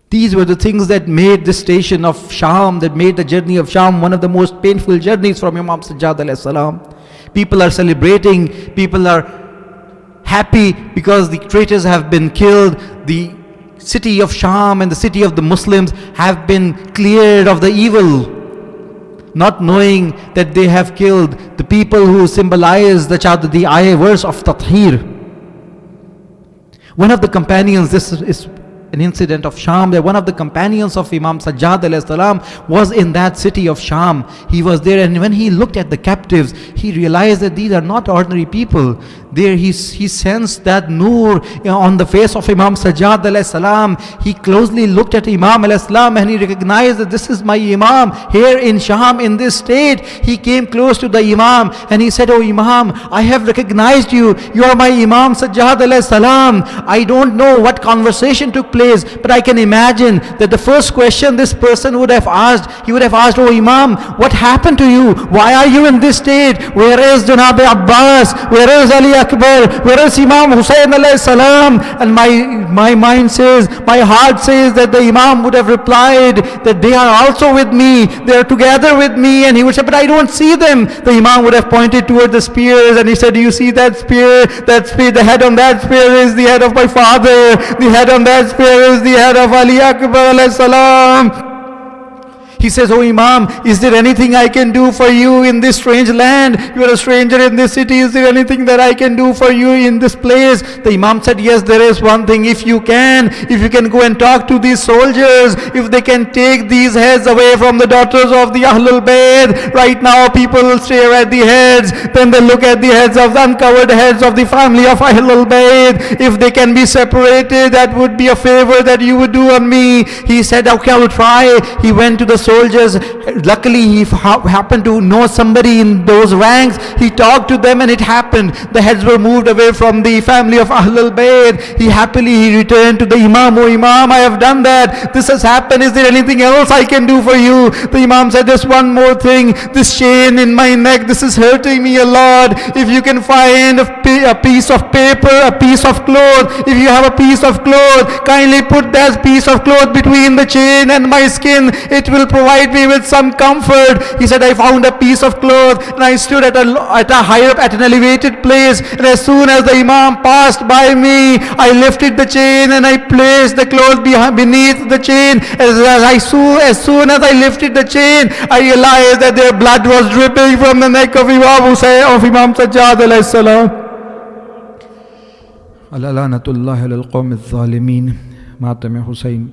[SPEAKER 1] These were the things that made the station of Sham, that made the journey of Sham one of the most painful journeys from Imam Sajjad alayhi salam. People are celebrating, people are happy because the traitors have been killed. The city of Sham and the city of the Muslims have been cleared of the evil, not knowing that they have killed the people who symbolize the ayah verse of Tathir. One of the companions, this is an incident of Sham, that one of the companions of Imam Sajjad alayhi salam was in that city of Sham. He was there, and when he looked at the captives, he realized that these are not ordinary people. There he sensed that noor on the face of Imam Sajjad alayhi salam. He closely looked at Imam alayhi salam and he recognized that this is my Imam here in Sham, in this state. He came close to the Imam and he said, oh Imam, I have recognized you. You are my Imam Sajjad alayhi salam. I don't know what conversation took place, but I can imagine that the first question this person would have asked, he would have asked, oh Imam, what happened to you? Why are you in this state? Where is Janab Abbas? Where is Ali Akbar? Where is Imam Hussain alayhi salam? And my mind says, my heart says that the Imam would have replied that they are also with me, they are together with me. And he would say, but I don't see them. The Imam would have pointed toward the spears and he said, do you see that spear? That spear, the head on that spear is the head of my father. The head on that spear is the head of Ali Akbar alayhi salam. He says, oh Imam, is there anything I can do for you in this strange land? You are a stranger in this city. Is there anything that I can do for you in this place? The Imam said, yes, there is one thing. If you can go and talk to these soldiers, if they can take these heads away from the daughters of the Ahlul Bayt. Right now people will stare at the heads, then they look at the heads of the uncovered heads of the family of Ahlul Bayt. If they can be separated, that would be a favor that you would do on me. He said, okay, I will try. He went to the soldiers. Luckily he happened to know somebody in those ranks. He talked to them and it happened. The heads were moved away from the family of Ahlul Bayt. He returned to the Imam. Oh Imam, I have done that. This has happened. Is there anything else I can do for you? The Imam said, just one more thing. This chain in my neck, this is hurting me a lot. If you can find a piece of paper, a piece of cloth, if you have a piece of cloth, kindly put that piece of cloth between the chain and my skin. It will provide me with some comfort. He said, I found a piece of cloth and I stood at a higher up, at an elevated place, and as soon as the Imam passed by me, I lifted the chain and I placed the cloth beneath the chain. As soon as I lifted the chain, I realized that their blood was dripping from the neck of Imam Hussain, of Imam Sajjad alayhi salam. Ala lanatullahi alal qawmi adh-dhalimin. Matam Hussain.